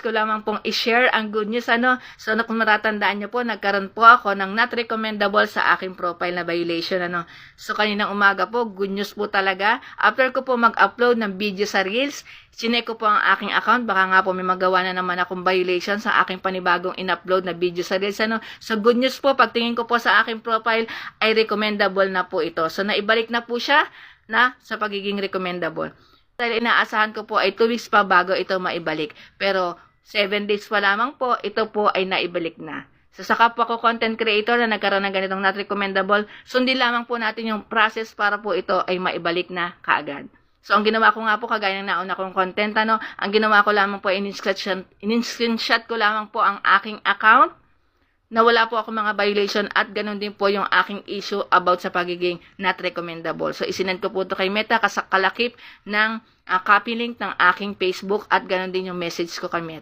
ko lamang pong i-share ang good news, ano. So, kung matatandaan nyo po, nagkaroon po ako ng not recommendable sa aking profile na violation, ano. So, kaninang umaga po, good news po talaga. After ko po mag-upload ng video sa Reels, sinek ko po ang aking account. Baka nga po may magawa na naman akong violation sa aking panibagong in-upload na video sa Reels, ano. So, good news po, pagtingin ko po sa aking profile, ay recommendable na po ito. So, naibalik na po siya na sa pagiging recommendable. Dahil inaasahan ko po ay 2 weeks pa bago ito maibalik. Pero 7 days pa lamang po, ito po ay naibalik na. So sa kapwa ko content creator na nagkaroon ng ganitong not recommendable, sundin lamang po natin yung process para po ito ay maibalik na kaagad. So ang ginawa ko nga po, kagaya ng nauna kong content, ano, ang ginawa ko lamang po, in-screenshot ko lamang po ang aking account, na wala po ako mga violation at ganun din po yung aking issue about sa pagiging not recommendable. So, isinend ko po ito kay Meta kalakip ng copy link ng aking Facebook at ganun din yung message ko kay Meta.